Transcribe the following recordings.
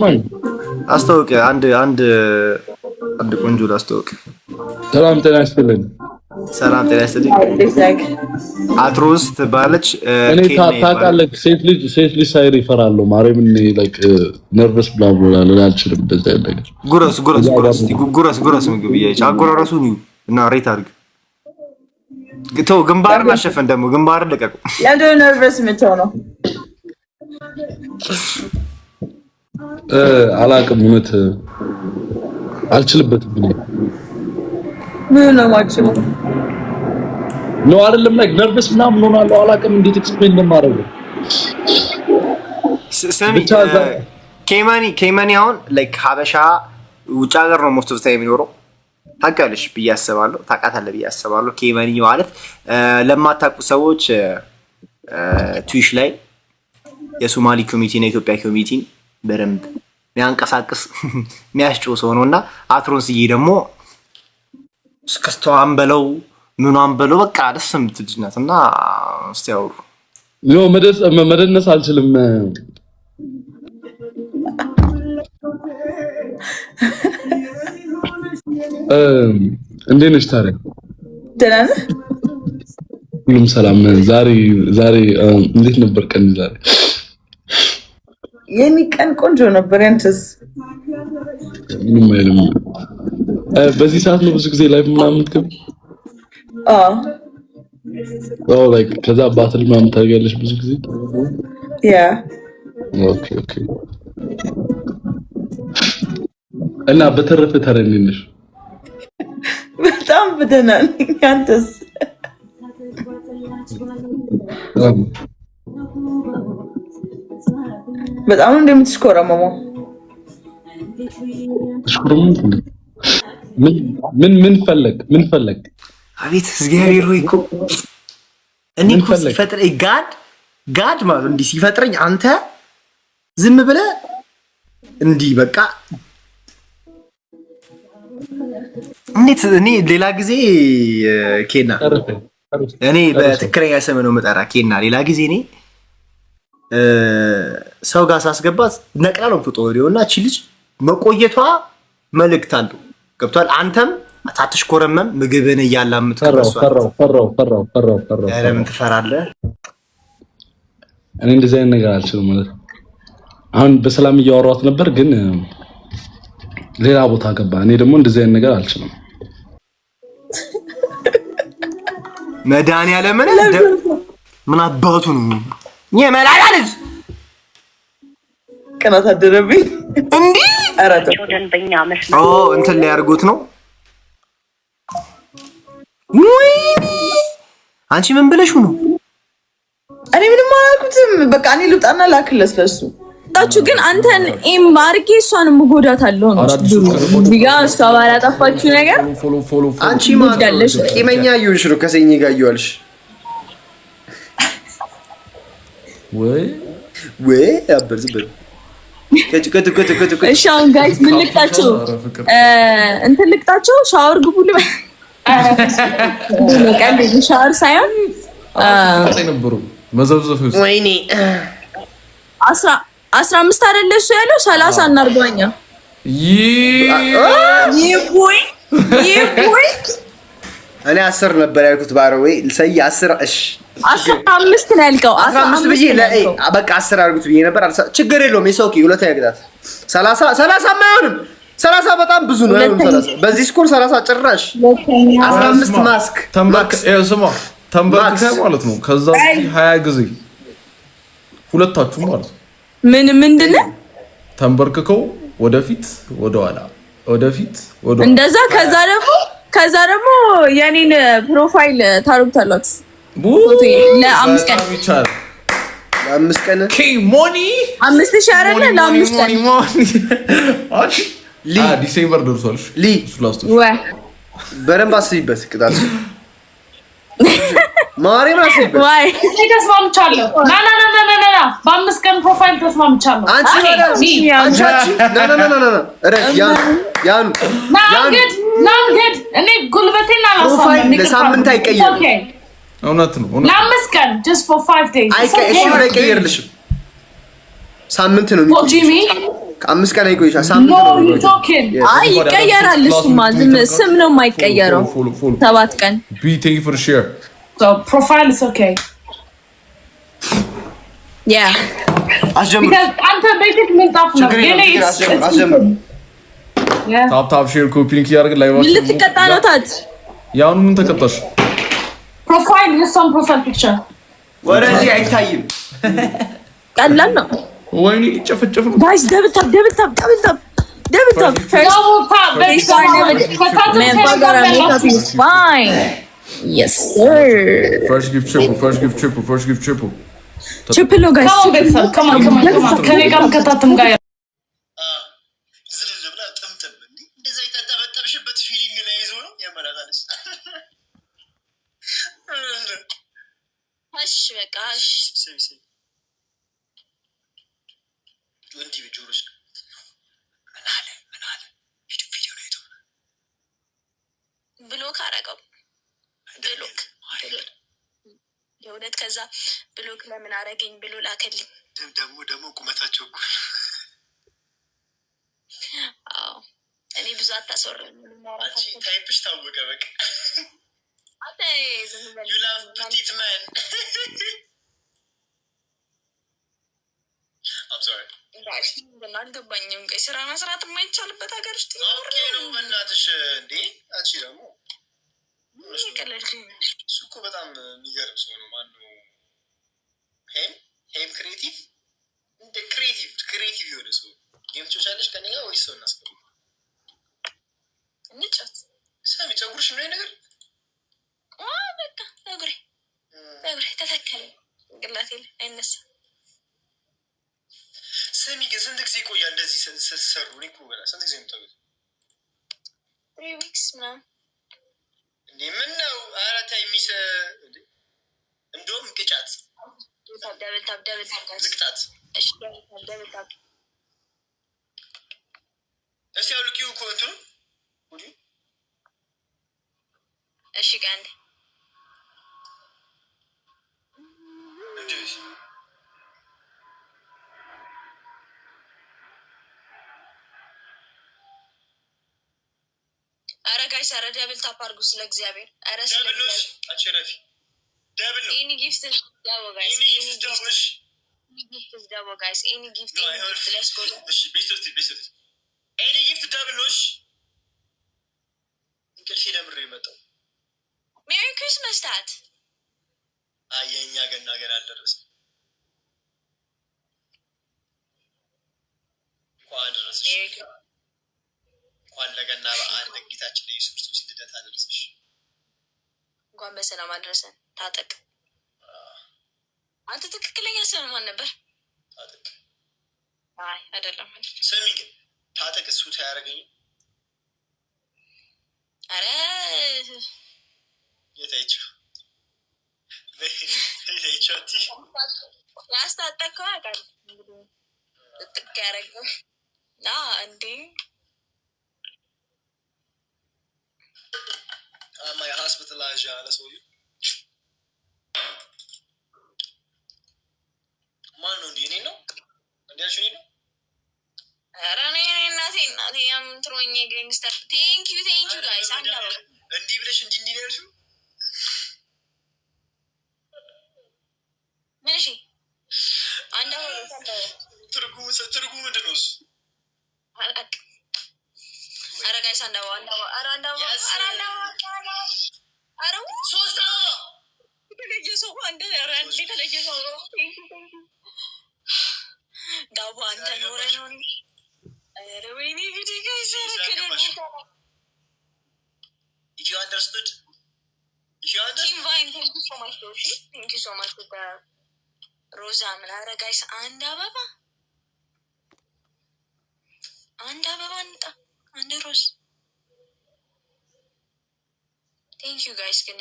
አስተዋውቅ አንድ ቆንጆ ላስተዋውቅ። ሰላም ጤና ይስጥልኝ። ሰላም ጤና ይስጥልኝ። አትሮስ ትባለች። እኔ ታውቃለህ፣ ሴት ልጅ ሳይር ይፈራሉ። ማርያምን ላይክ ነርቨስ ብላ አልችልም። እንደዛ ያለ ጉረስ ምግብ እያየች አጎራረሱ ነው እና ሬት አድርግ ግተው ግንባርና ሸፈን ደግሞ ግንባር ለቀቁ። ለምን ነርቨስ የምትሆነው? አላውቅም፣ እውነት አልችልበትም። ምን ነው ማችለው ነው አይደለም፣ ላይክ ነርቨስ ምናምን ሆናለሁ። አላውቅም እንዴት ኤክስፕሌን እንደማደርገው። ሰሚ ኬማኒ አሁን ላይክ ሀበሻ ውጭ ሀገር ነው ሞስት ኦፍ ታይም የሚኖረው። ታውቃለሽ ብዬ አስባለሁ፣ ታውቃታለህ ብዬ አስባለሁ። ኬማኒ ማለት ለማታውቁ ሰዎች ትዊሽ ላይ የሶማሊ ኮሚኒቲ እና የኢትዮጵያ ኮሚኒቲ በደንብ የሚያንቀሳቅስ የሚያስጮህ ሰው ነውና አትሮንስዬ ደግሞ እስከስተዋን በለው ምኗን በለው በቃ ደስ የምትል ልጅ ናት። እና እስቲ አውሩ። ኖ መደነስ አልችልም። እንዴት ነሽ ታዲያ? ደህና ነህ? ሁሉም ሰላም። ዛሬ እንዴት ነበር ቀን? ዛሬ የኔ ቀን ቆንጆ ነበር። ያንተስ? ምንም አይልም። በዚህ ሰዓት ነው ብዙ ጊዜ ላይቭ ምናምን ትገብ? ላይክ ከዛ ባትል ምናምን ታገኛለሽ ብዙ ጊዜ? ያ ኦኬ። እና በተረፈ ታረኝልሽ? በጣም ደህና ነኝ። ያንተስ? በጣም እንደምትሽኮረመሙ ምን ፈለግ? አቤት እግዚአብሔር ሆይ እኮ እኔ እኮ ሲፈጥረኝ ጋድ ማለት እንዲህ ሲፈጥረኝ አንተ ዝም ብለህ እንዲህ በቃ እንዴት እኔ ሌላ ጊዜ ኬና እኔ በትክክለኛ ስም ነው የምጠራ ኬና። ሌላ ጊዜ እኔ ሰው ጋር ሳስገባት ነቅላ ነው ፍጦ ወዲውና እቺ ልጅ መቆየቷ መልእክት አለው። ገብቷል። አንተም አታሽኮረመም ምግብን እያላምጥ ፈራው። ለምን ትፈራለህ? እኔ እንደዚህ አይነት ነገር አልችልም ማለት ነው። አሁን በሰላም እያወራሁት ነበር ግን ሌላ ቦታ ገባ። እኔ ደግሞ እንደዚህ አይነት ነገር አልችልም። መድኃኒዓለም ምን አባቱ ነው የመላላ ልጅ ቅናት አደረብኝ እንዴ? እንትን ላይ አድርጎት ነው። ወይኔ አንቺ ምን ብለሽ ነው? እኔ ምንም አላልኩትም። በቃ እኔ ልውጣና ላክለስ ለሱ ታችሁ ግን አንተን ማርኬ እሷን ምጎዳታለሁ ነው ቢጋ እሷ ባላጠፋችሁ ነገር አንቺ ማለሽ ቂመኛ ይሁንሽ ነው ከሰኝ ጋር ይዋልሽ ወይ አበርዝበል እሺ አሁን ጋይስ ምን ልቅጣችሁ? እንትን ልቅጣችሁ ሻወር ግቡ ልበል። ሻወር ሳይሆን ነበሩ መዘብዘፍ ወይኔ 15 አይደለ እሱ ያለው 30 እናርገዋኛ። ይቦይ እኔ 10 ነበር ያልኩት ባረው ወይ ሰይ 10 እሺ 15 ነው ያልከው። 15 ብዬ በቃ 10 አድርጉት ብዬ ነበር። ችግር የለውም የሰውኪ ሁለት ያግዳት 30 ማይሆንም 30 በጣም ብዙ ነው። 30 በዚህ ስኮር 30 ጭራሽ 15 ማስክ ተንበርክከ ማለት ነው። ከዛ 20 ጊዜ ሁለታችሁ ማለት ነው። ምንድነው ተንበርክከው ወደፊት ወደኋላ እንደዛ። ከዛ ደግሞ የኔን ፕሮፋይል ታርጉታላችሁ ለ5 ቀን ይቻላል። ለ5 ቀን ኬሞኒ 5000 አይደለ? ለ5 ቀን ዲሴምበር ደርሷል። በደንብ አስቢበት ቅጣት ማሪም አስቢበት። ዋይ ተስማምቻለሁ። ና በ5 ቀን ፕሮፋይል ተስማምቻለሁ። አንቺ ናንገድ እኔ ጉልበቴን ፕሮፋይል ለሳምንት አይቀየርም። እውነት ነው። ለ5 ቀን just for 5 days አይቀየርልሽም። ሳምንት ነው ጂሚ 5 ቀን አይቆይሻል። No, you joking? አይ ይቀየራል። እሱማ ዝም ስም ነው የማይቀየረው። 7 ቀን thank you for the share. So profile is okay. Yeah. አስጀምሩ። አንተ ቤትክ ምንጣፍ ነው የኔ አስጀምሩ። ታፕ ሼር ኮፒ ሊንክ ያርግ ላይ ምን ልትቀጣ ነው ታት? ያውኑ ምን ተቀጣሽ? ፕሮፋይል የሷን ፕሮፋይል ፒክቸር ወደዚህ አይታይም። ቀላል ነው። ወይኔ ጨፈጨፍ ነው ጋይስ ደብል ታፕ first man bagara makeup is fine. Yes sir. First give triple. Triple no guys. Come on. ከኔ ጋር ከታተም ጋር ዝልዝብላ ጥምጥም እንዴ እንደዛ ይጣጣበጠብሽበት ፊሊንግ ላይ ይዞ ነው ያመላታለሽ። እሺ በቃ እሺ ወንዲ ቢጆሮሽ ምን አለ ቪዲዮ ላይ ተው ብሎክ አረገው ብሎክ የእውነት ከዛ ብሎክ ለምን አረገኝ ብሎ ላከልኝ። ደግሞ ቁመታቸው እኮ አዎ እኔ ብዙ አታሰረኝ አንቺ ታይፕሽ ታወቀ በቃ አተ ዝም ብለ you love petite man. I'm sorry ጋሽ እንደናንገባኝም ቀይ ስራ መስራት የማይቻልበት ሀገር ውስጥ ኦኬ ነው በእናትሽ እንዴ አንቺ ደግሞ እሱ እኮ በጣም የሚገርም ሰው ነው። ማነው ሄም ክሬቲቭ እንደ ክሬቲቭ የሆነ ሰው ጌም ትጫወቻለሽ ከእኔ ጋር ወይስ ሰው እናስገባ? እንጫወት። ሰሚ ፀጉርሽ ነው ነገር በቃ ፀጉሬ ተተከለ ግላቴ አይነሳ። ሰሚ ግን ስንት ጊዜ ቆያ እንደዚህ ስትሰሩ? እኔ እኮ ገና ስንት ጊዜ የምታዩት? 3 weeks ምናምን እንዴ ምን ነው? ኧረ ተይ ሚስ እንደውም ቅጫት ደብል ልቅጣት። እሺ ደብል እስኪ አውልቂው እኮ እንትኑ ወዲ እሺ ጋንዴ እንዴ አረ ጋይስ አረ ደብል ታፕ አድርጉ ስለ እግዚአብሔር። አረ ስለ እግዚአብሔር አቸረፊ ደብል ነው። ኤኒ ጊፍት ዳቦ ጋይስ ኤኒ ጊፍት ዳቦ ጋይስ ኤኒ ጊፍት ሌትስ ጎ። እሺ ቤስት ኤኒ ጊፍት ደብል ነው። እንቅልፍ ለምሬ መጣው። ሜሪ ክሪስማስ ታት አየኛ ገና አልደረሰም። እንኳን ደረሰሽ እንኳን ለገና በዓል ለጌታችን ለኢየሱስ ክርስቶስ ልደት አደረሰሽ። እንኳን በሰላም አደረሰን። ታጠቅ አንተ ትክክለኛ ስም ማን ነበር? ታጠቅ አይ አይደለም ማለት ስሚ ግን ታጠቅ እሱ ታያረገኝ። አረ የታይቸው ያስታጠቀው አቃል ጥቅ ያረገው ና እንዴ my hospitalized ያለ ሰውዬው ማን ነው? እንዴ ነው እንዴ አሽኔ ነው? ኧረ እኔ እናቴ ያምትሮኝ ገንግስተር ቴንክ ዩ ጋይስ አንዳ እንዲህ ብለሽ እንዲህ ነው ያልሽው? ምን እሺ አንዳ ትርጉሙ ምንድን ነው እሱ? ኧረ ጋይስ አንዳ ኧረ ሶስት አበባ የተለየ ሰው አንተ የተለየ ሰው ነው። ዳቦ አንተ ኖረ ነው። ኧረ ወይኔ ቪዲዮ ጋይስ if you understood Team Vine thank you so much Doshi thank you so much for the ሮዛ ምን ኧረ ጋይስ አንድ አበባ እንጣ አንድ ሮዝ ቴንክ ዩ ጋይስ ግን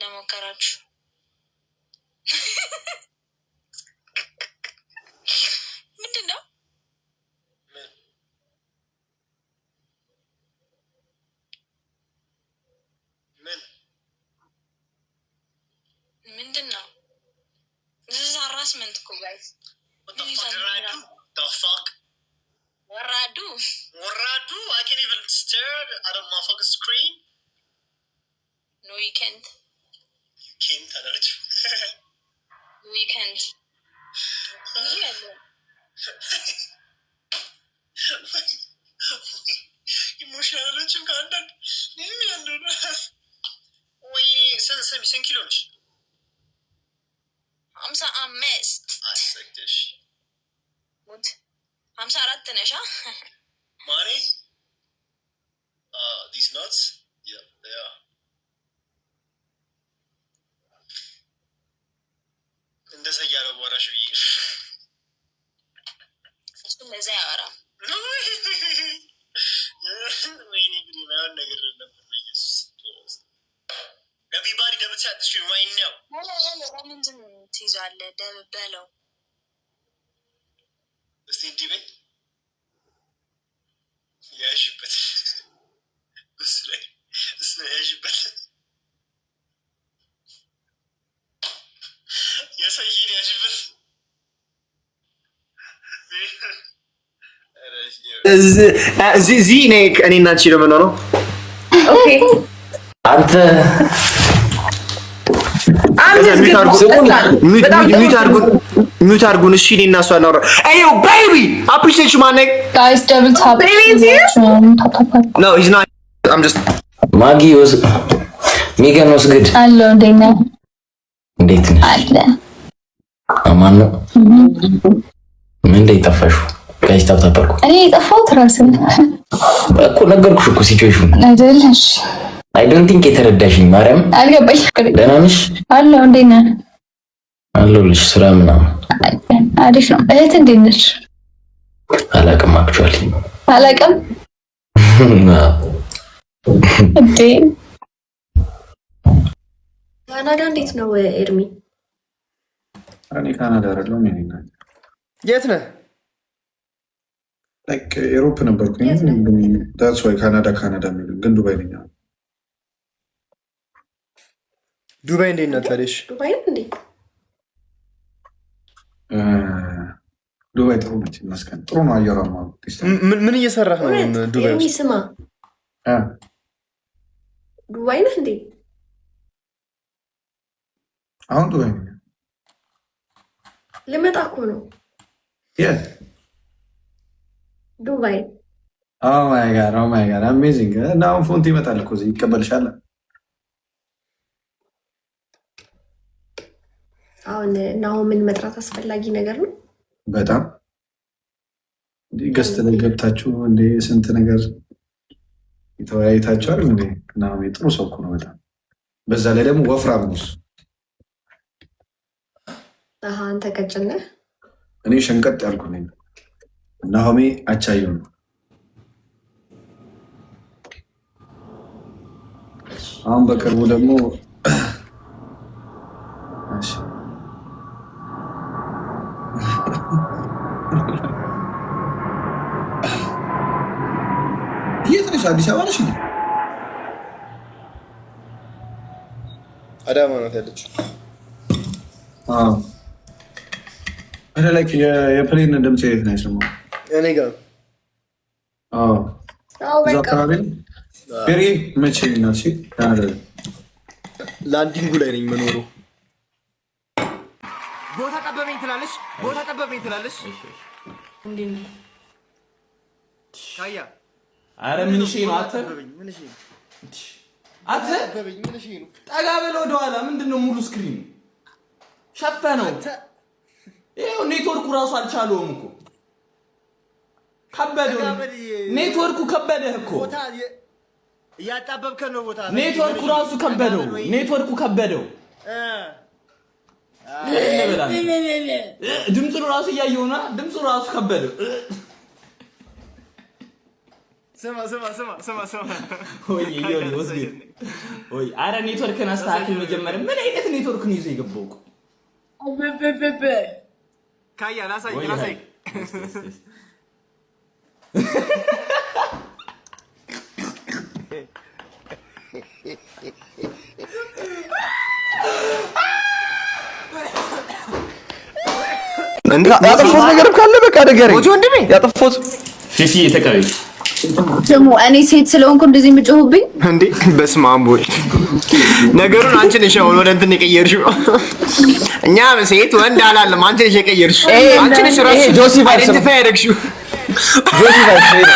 ለሞከራችሁ ምንድን ነው this is harassment እኮ guys what the fuck Waradu, I can't even stare at a motherfucking screen. No, you can't. You can't, Adarch. No, you can't. Emotional content. Wait, send kilos. I'm so missed. I like this. What? I'm sorry, Tanisha. Money? These nuts? Yeah, they are. እንደዛ እያለ ወራሽ ብዬ እሱ እንደዛ ያወራ ወይኔ ግሪ ነው ነገር ነበር በኢየሱስ everybody come chat this shit right now ለምንድን ትይዛለህ ደበለው እስቲ እንዲህ ያሽበት እሱ ያሽበት የሰይድ ያሽበት እዚህ እኔ እና አንቺ ነው የምንሆነው። ኦኬ አንተ ሚውት አድርጉን። እሺ እኔ እና እሷ እናወራ። አዮ ቤቢ አፕሪሺየት ዩ ማን Guys, double tap. No, he's not. I'm just ማጊ ሚገን ወስግድ Hello, Dana. እንዴት ነሽ? አለ አማን ነው። ምን እንደ ጠፋሹ ጋይስ ታብታበርኩ እኔ የጠፋሁት ራስን እኮ ነገርኩሽ እኮ ሲቹዌሽን አይደለሽ አይ ዶንት ቲንክ የተረዳሽኝ ማርያም አልገባሽ ደህና ነሽ? አለሁ እንዴት ነህ? አለሁልሽ ስራ ምናምን አሪፍ ነው። እህት እንዴት ነች? አላውቅም አክቹዋሊ አላውቅም እንዴ ካናዳ እንዴት ነው ኤርሚ? እኔ ካናዳ አይደለሁም። እኔ ነኝ። የት ነህ? ላይክ ኤሮፕ ነበርኩኝ። ዳትስ ዋይ ካናዳ የሚሉኝ ግን ዱባይ ነኝ። ዱባይ እንዴት ነበርሽ? ዱባይ ነው እንዴ? ዱባይ ጥሩ ነች ይመስገን። ጥሩ ነው አየሯማ። ምን እየሰራህ ነው ዱባይ ኤርሚ? ውስጥ? ስማ ዱባይ ነህ እንዴ? አሁን ዱባይ ነኝ። ልመጣ እኮ ነው ዱባይ። ኦ ማይ ጋድ አሜዚንግ። እና አሁን ፎንቲ ይመጣል እኮ እዚህ ይቀበልሻል። አሁን ናሆምን መጥራት አስፈላጊ ነገር ነው በጣም ገስት ላይ ገብታችሁ እንደ ስንት ነገር የተወያይታችኋል እንዴ? ናሆም ጥሩ ሰው እኮ ነው በጣም። በዛ ላይ ደግሞ ወፍራም ነው። አንተ ቀጭን ነህ፣ እኔ ሸንቀጥ ያልኩ ነኝ። ናሆሜ አቻየው ነው። አሁን በቅርቡ ደግሞ የት ነሽ? አዲስ አበባ ነሽ? አዳማ ነው ያለችው። እኔ ላይክ የፕሌን ድምፅ የት ነው የሰማው? እኔ ጋር እዛ አካባቢ ቤሪ መቼ ናት? ላንዲንጉ ላይ ነኝ መኖሩ። ቦታ ጠበበኝ ትላለች። ካያ አረ ምን እሺ ነው አተ ጠጋ በል ወደኋላ። ምንድነው ሙሉ ስክሪን ሸፈነው። ይሄው ኔትወርኩ ራሱ አልቻለውም እኮ ከበደው። ኔትወርኩ ከበደህ እኮ እያጣበብከ ነው ቦታ። ኔትወርኩ ራሱ ከበደው። ድምፁን ራሱ እያየውና ድምፁ ራሱ ከበደው። ስማ ወይ ወይ አረ ኔትወርክን አስተካክል መጀመሪያ። ምን አይነት ኔትወርክ ነው ይዞ የገባው? ካያ ላሳይ ያጠፋሁት ነገር ካለ በቃ ንገረኝ። ያጠፋሁት ፊፊ ተቀበይ። ደግሞ እኔ ሴት ስለሆንኩ እንደዚህ የምጮህብኝ እንዴ? በስመ አብ ወይ ነገሩን አንቺ ነሽ አሁን ወደ እንትን የቀየርሽው። እኛ ሴት ወንድ አላለም። አንቺ ነሽ የቀየርሽው። አንቺ ነሽ ራስሽ ጆሲ ቫይስ አይደንቲፋይ ያደረግሽው። ጆሲ ቫይስ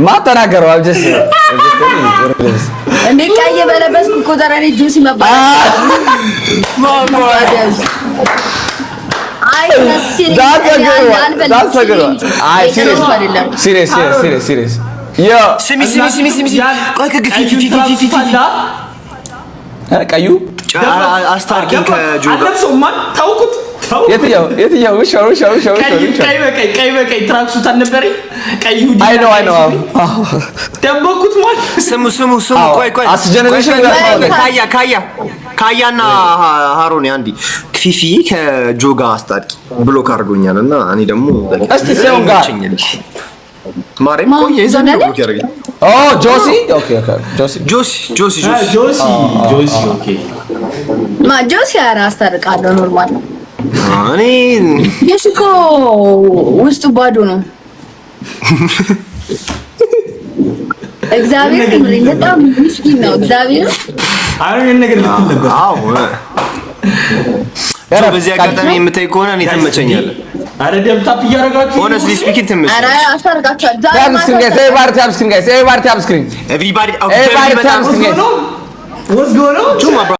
ማተናገረው አብጀስ እንዴ ቀይ በለበስኩ ቁጥር እኔ ጆሲ መባል ሲሪየስ ስሚ ቀዩ አስታርቂኝ ከጆ ጋር አለብሰውማን ታውቁት የትኛው ውሻው ቀይ በቀይ ትራክሱት አልነበረኝ ቀዩ አይ ነው ደበኩት ማለት ስሙ ቆይ አስጀነሬሽን ካያና ሃሮን አንዲ ፊፊ ከጆ ጋር አስታርቂ ብሎክ አድርጎኛል እና እኔ ደግሞ እስቲ ሰውን ጋር ማርያም ቆይ የዛን ብሎክ ያደርገኝ ጆሲ ኦኬ ጆሲ ኦኬ ጆሲ ኧረ አስታርቃለሁ ኖርማል ነው እኔ የሽኮ ውስጡ ባዶ ነው እግዚአብሔር ይመስገን በጣም ምስኪን ነው እግዚአብሔር አሁን ነገር ልትል ነበር በዚህ አጋጣሚ የምታይ ከሆነ እኔ ትመቸኛለህ አረ ደብታፕ እያደረጋችሁ honestly speaking ትመቸኛለህ ኧረ አስታርቃችኋል everybody tap screen everybody tap screen what's going on